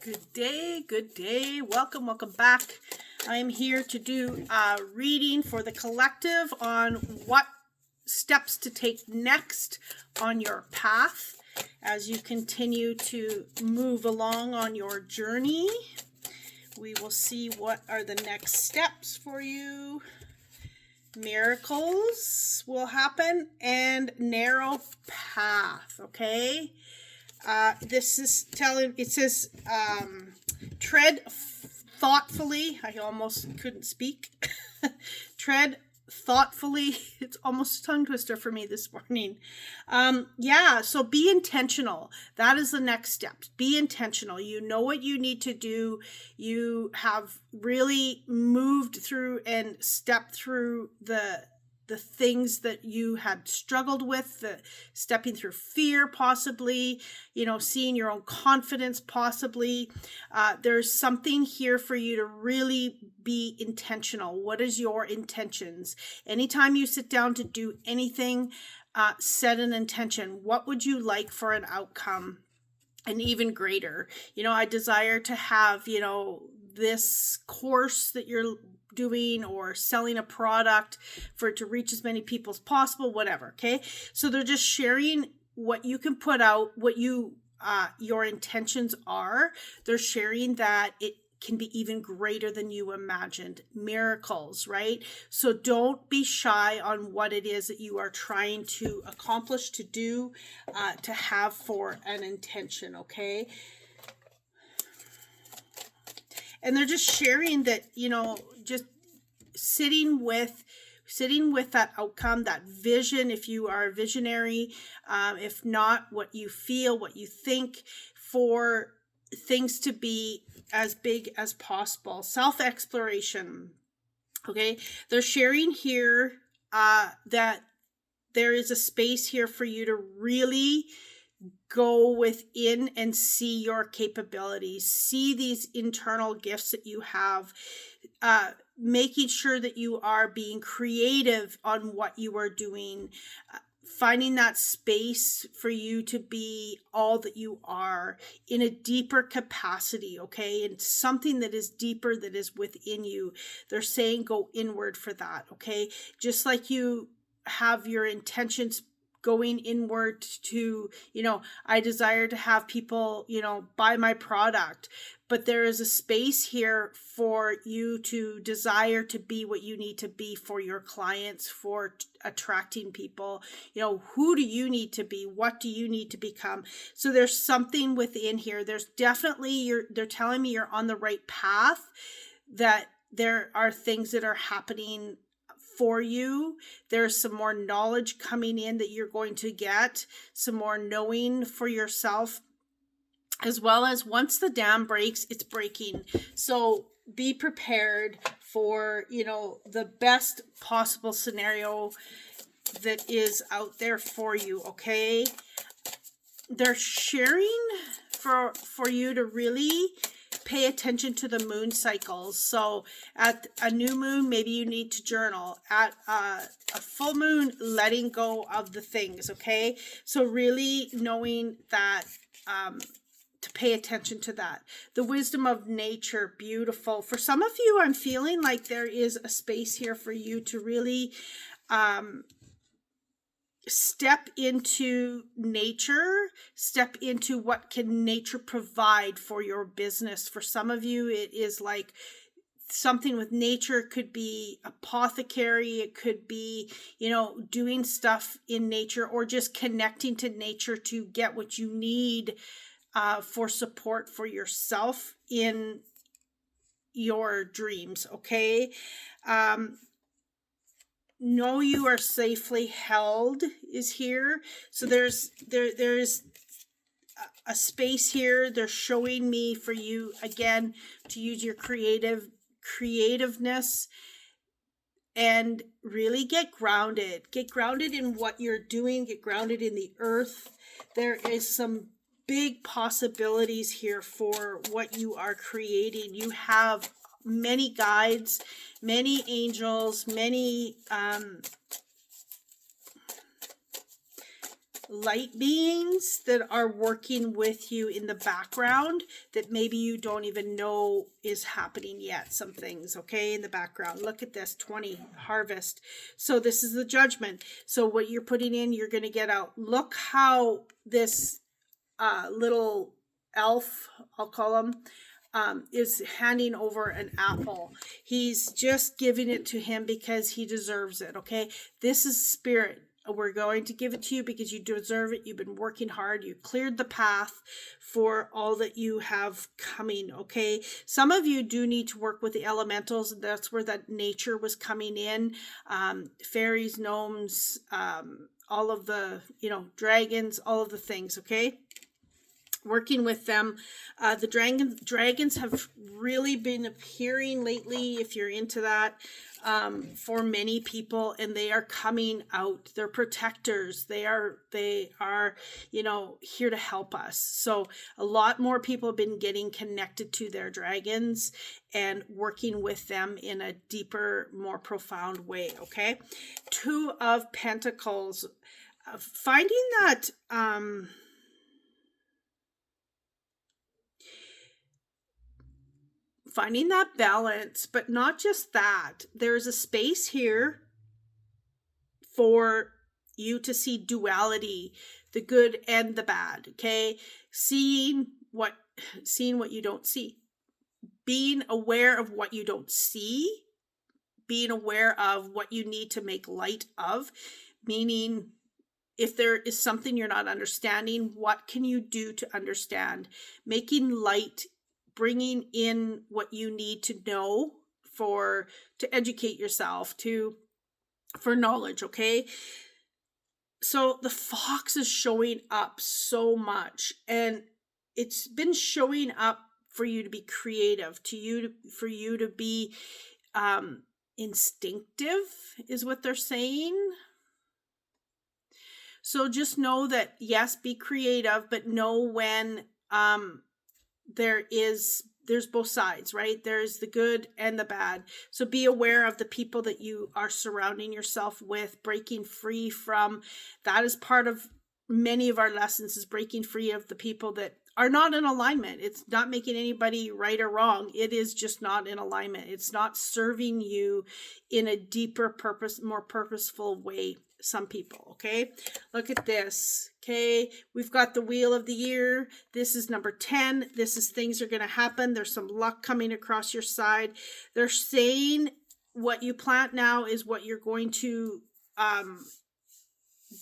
Good day. Welcome back. I'm here to do a reading for the collective on what steps to take next on your path as you continue to move along on your journey. We will see what are the next steps for you. Miracles will happen and narrow path, okay? This is telling, it says, tread thoughtfully. I almost couldn't speak. Tread thoughtfully. It's almost a tongue twister for me this morning. So be intentional. That is the next step. Be intentional. You know what you need to do. You have really moved through and stepped through the things that you had struggled with, stepping through fear, possibly, seeing your own confidence, possibly. There's something here for you to really be intentional. What is your intentions? Anytime you sit down to do anything, set an intention. What would you like for an outcome? And even greater, I desire to have, this course that you're doing or selling a product for it to reach as many people as possible, whatever. Okay. So they're just sharing what you can put out, what your intentions are. They're sharing that it can be even greater than you imagined. Miracles, right? So don't be shy on what it is that you are trying to accomplish, to do, to have for an intention. Okay. And they're just sharing that, just sitting with that outcome, that vision, if you are a visionary, if not, what you feel, what you think, for things to be as big as possible. Self-exploration. Okay. They're sharing here that there is a space here for you to really go within and see your capabilities, see these internal gifts that you have, making sure that you are being creative on what you are doing, finding that space for you to be all that you are in a deeper capacity, okay? And something that is deeper, that is within you. They're saying go inward for that, okay? Just like you have your intentions going inward to, I desire to have people, buy my product, but there is a space here for you to desire to be what you need to be for your clients, for attracting people. Who do you need to be? What do you need to become? So there's something within here. There's definitely, they're telling me you're on the right path, that there are things that are happening for you. There's some more knowledge coming in that you're going to get, some more knowing for yourself, as well as once the dam breaks, it's breaking. So be prepared for, the best possible scenario that is out there for you. Okay. They're sharing for you to really pay attention to the moon cycles. So at a new moon, maybe you need to journal. At a full moon, letting go of the things, okay? So really knowing that, to pay attention to that. The wisdom of nature, beautiful. For some of you, I'm feeling like there is a space here for you to really step into nature, step into what can nature provide for your business. For some of you, it is like something with nature. It could be apothecary. It could be, doing stuff in nature, or just connecting to nature to get what you need for support for yourself in your dreams. Okay. Know you are safely held is here. So there's a space here. They're showing me for you again to use your creativeness and really get grounded in what you're doing, get grounded in the earth. There is some big possibilities here for what you are creating. You have many guides, many angels, many light beings that are working with you in the background that maybe you don't even know is happening yet. Some things, okay, in the background. Look at this, 20, harvest. So this is the judgment. So what you're putting in, you're going to get out. Look how this little elf, I'll call him, is handing over an apple. He's just giving it to him because he deserves it, okay? This is spirit. We're going to give it to you because you deserve it. You've been working hard. You cleared the path for all that you have coming, okay? Some of you do need to work with the elementals. That's where that nature was coming in. Fairies, gnomes, all of the, dragons, all of the things, okay? Working with them. The dragons have really been appearing lately, if you're into that, for many people, and they are coming out. They're protectors. They are here to help us. So a lot more people have been getting connected to their dragons and working with them in a deeper, more profound way, okay? 2 of Pentacles. Finding that balance, but not just that. There's a space here for you to see duality, the good and the bad, okay? Seeing what you don't see. Being aware of what you don't see. Being aware of what you need to make light of. Meaning, if there is something you're not understanding, what can you do to understand? Making light, bringing in what you need to know to educate yourself, for knowledge, okay? So the fox is showing up so much, and it's been showing up for you to be creative, for you to be instinctive, is what they're saying. So just know that, yes, be creative, but know when there's both sides, right? There's the good and the bad. So be aware of the people that you are surrounding yourself with, breaking free from. That is part of many of our lessons, is breaking free of the people that are not in alignment. It's not making anybody right or wrong. It is just not in alignment. It's not serving you in a deeper more purposeful way. Some people, okay? Look at this, okay? We've got the wheel of the year. This is number 10. This is things are going to happen. There's some luck coming across your side. They're saying what you plant now is what you're going to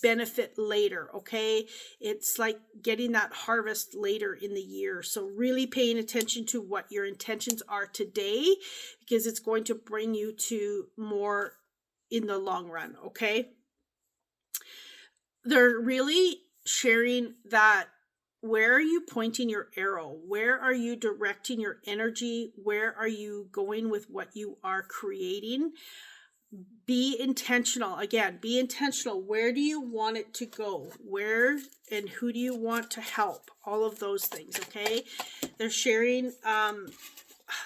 benefit later, okay? It's like getting that harvest later in the year. So really paying attention to what your intentions are today, because it's going to bring you to more in the long run, okay? They're really sharing that. Where are you pointing your arrow? Where are you directing your energy? Where are you going with what you are creating? Be intentional. Again, be intentional. Where do you want it to go? Where and who do you want to help? All of those things, okay? They're sharing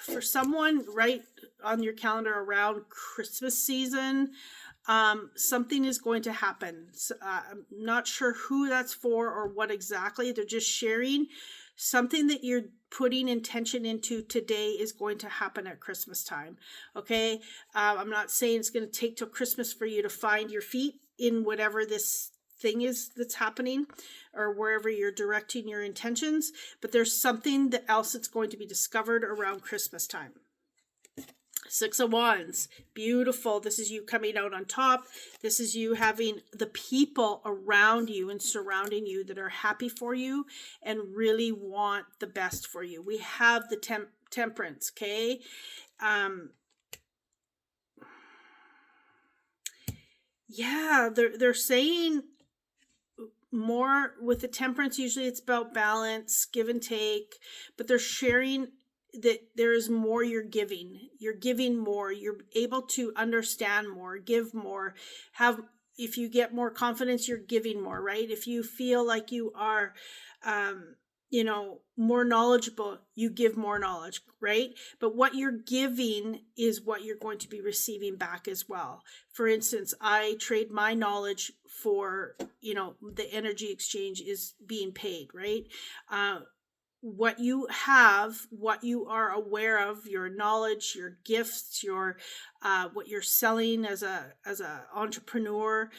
for someone right on your calendar around Christmas season. Something is going to happen. I'm not sure who that's for or what exactly. They're just sharing something that you're putting intention into today is going to happen at Christmas time. Okay. I'm not saying it's going to take till Christmas for you to find your feet in whatever this thing is that's happening, or wherever you're directing your intentions, but there's something else that's going to be discovered around Christmas time. 6 of Wands, beautiful. This is you coming out on top. This is you having the people around you and surrounding you that are happy for you and really want the best for you. We have the Temperance, okay? Yeah, they're saying more with the Temperance. Usually it's about balance, give and take, but they're sharing that there is more you're giving more, you're able to understand more, give more, if you get more confidence, you're giving more, right? If you feel like you are more knowledgeable, you give more knowledge, right? But what you're giving is what you're going to be receiving back as well. For instance, I trade my knowledge for, the energy exchange is being paid, right? What you have, what you are aware of, your knowledge, your gifts, your what you're selling as a entrepreneur,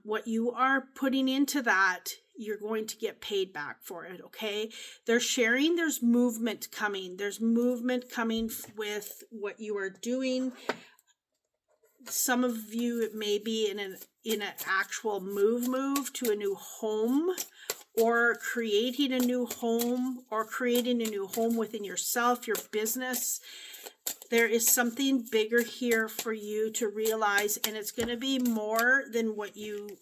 what you are putting into that, you're going to get paid back for it. Okay, they're sharing. There's movement coming. There's movement coming with what you are doing. Some of you, it may be in an actual move to a new home, or creating a new home, or creating a new home within yourself, your business. There is something bigger here for you to realize, and it's going to be more than what you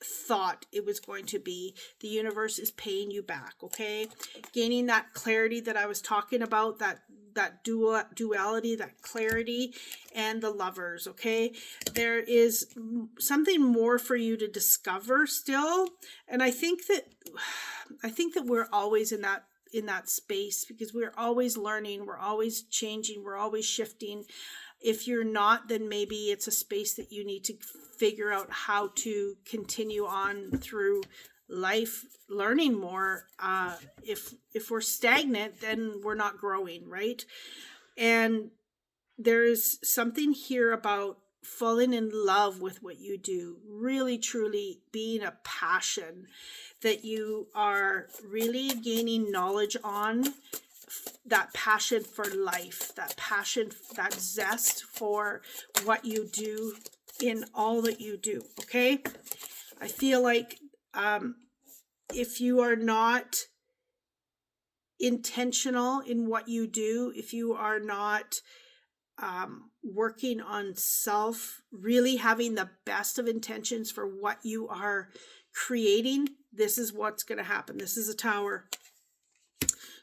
thought it was going to be. The universe is paying you back, okay? Gaining that clarity that I was talking about, that duality, that clarity, and the Lovers, okay? There is something more for you to discover still, and I think that we're always in that space, because we're always learning, we're always changing, we're always shifting. If you're not, then maybe it's a space that you need to figure out how to continue on through life, learning more. If we're stagnant, then we're not growing, right? And there's something here about falling in love with what you do, really truly being a passion that you are really gaining knowledge on, that passion for life, that passion, that zest for what you do in all that you do, okay? I feel like if you are not intentional in what you do, if you are not working on self, really having the best of intentions for what you are creating, this is what's going to happen. This is a Tower.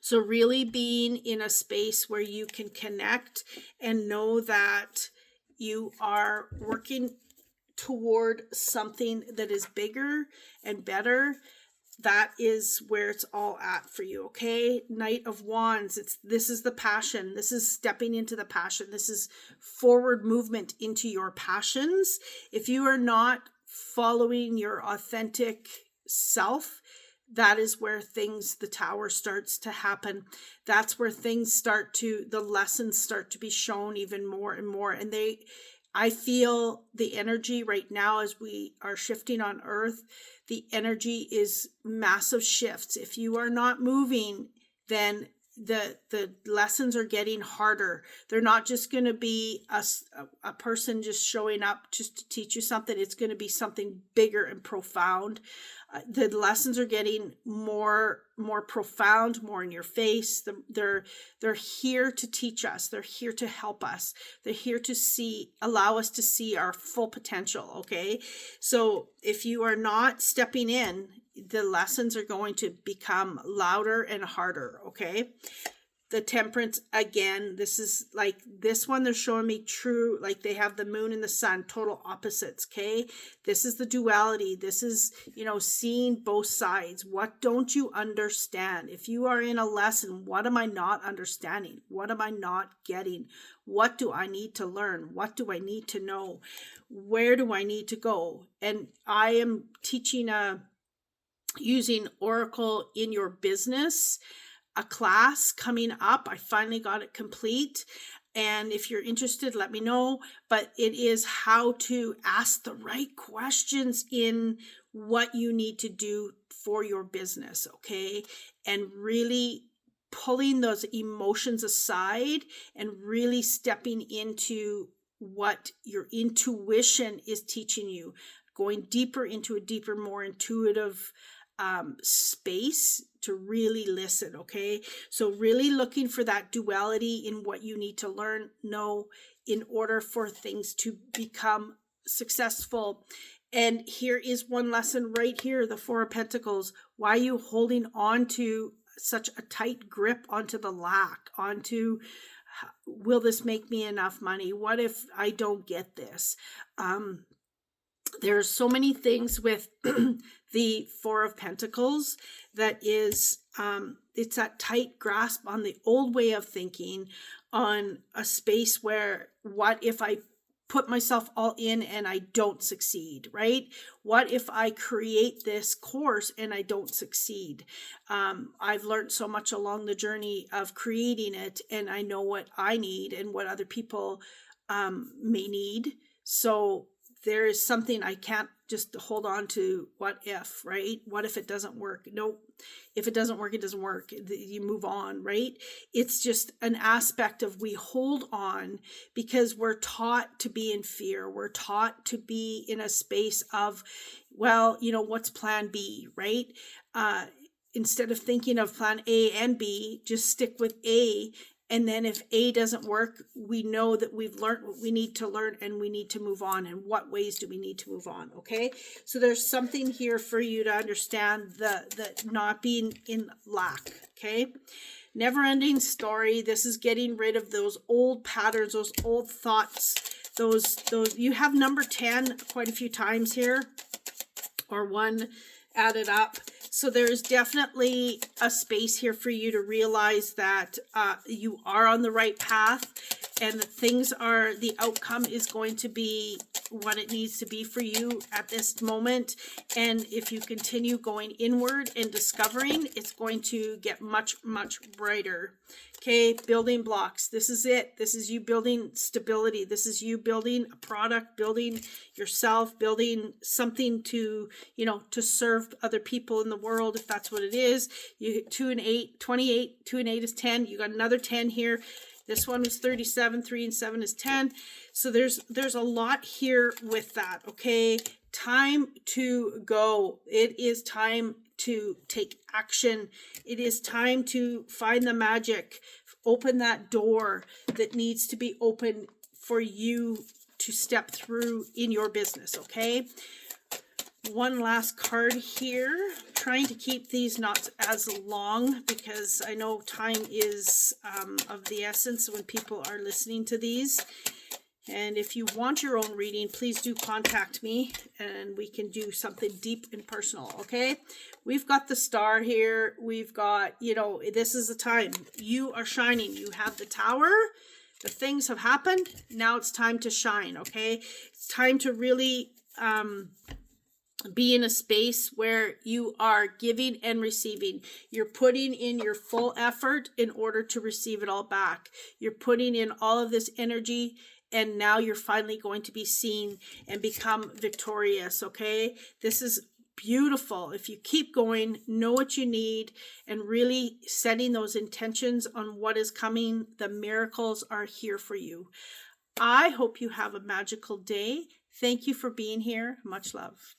So really being in a space where you can connect and know that you are working toward something that is bigger and better, that is where it's all at for you, okay? Knight of Wands, this is the passion. This is stepping into the passion. This is forward movement into your passions. If you are not following your authentic self, that is where the Tower starts to happen. That's where the lessons start to be shown even more and more. And I feel the energy right now as we are shifting on Earth, the energy is massive shifts. If you are not moving, then the lessons are getting harder. They're not just going to be a person just showing up just to teach you something. It's going to be something bigger and profound. The lessons are getting more profound, more in your face. They're here to teach us. They're here to help us. They're here to allow us to see our full potential. Okay. So if you are not stepping in, the lessons are going to become louder and harder. Okay. The Temperance, again, this is like this one, they're showing me true, like they have the moon and the sun, total opposites. Okay. This is the duality. This is, seeing both sides. What don't you understand? If you are in a lesson, what am I not understanding? What am I not getting? What do I need to learn? What do I need to know? Where do I need to go? And I am teaching using Oracle in your business, a class coming up. I finally got it complete. And if you're interested, let me know. But it is how to ask the right questions in what you need to do for your business, okay? And really pulling those emotions aside and really stepping into what your intuition is teaching you, going deeper into a deeper, more intuitive space to really listen, okay? So really looking for that duality in what you need to learn, know, in order for things to become successful. And here is one lesson right here, the Four of Pentacles. Why are you holding on to such a tight grip onto the lack, onto will this make me enough money? What if I don't get this? There's so many things with the Four of Pentacles that is, it's that tight grasp on the old way of thinking, on a space where, what if I put myself all in and I don't succeed, right? What if I create this course and I don't succeed? I've learned so much along the journey of creating it, and I know what I need and what other people may need. So there is something I can't just hold on to. What if, right? What if it doesn't work? No, if it doesn't work, it doesn't work. You move on, right? It's just an aspect of, we hold on because we're taught to be in fear. We're taught to be in a space of, well, what's plan B, right? Instead of thinking of plan A and B, just stick with A. And then if A doesn't work, we know that we've learned what we need to learn, and we need to move on. And what ways do we need to move on? Okay. So there's something here for you to understand, the not being in lack. Okay. Never ending story. This is getting rid of those old patterns, those old thoughts, those, you have number 10 quite a few times here, or one added up. So there's definitely a space here for you to realize that you are on the right path, and that the outcome is going to be what it needs to be for you at this moment. And if you continue going inward and discovering, it's going to get much, much brighter. Okay, building blocks. This is it. This is you building stability. This is you building a product, building yourself, building something to, to serve other people in the world, if that's what it is. You 2 and 8, 28, 2 and 8 is 10. You got another 10 here. This one was 37, 3 and 7 is 10. So there's a lot here with that, okay? Time to go. It is time to take action. It is time to find the magic. Open that door that needs to be open for you to step through in your business, okay? One last card here. Trying to keep these not as long, because I know time is of the essence when people are listening to these. And if you want your own reading, please do contact me, and we can do something deep and personal, okay? We've got the Star here. We've got, this is the time. You are shining. You have the Tower. The things have happened. Now it's time to shine, okay? It's time to really be in a space where you are giving and receiving. You're putting in your full effort in order to receive it all back. You're putting in all of this energy, and now you're finally going to be seen and become victorious, okay? This is beautiful. If you keep going, know what you need, and really setting those intentions on what is coming, the miracles are here for you. I hope you have a magical day. Thank you for being here. Much love.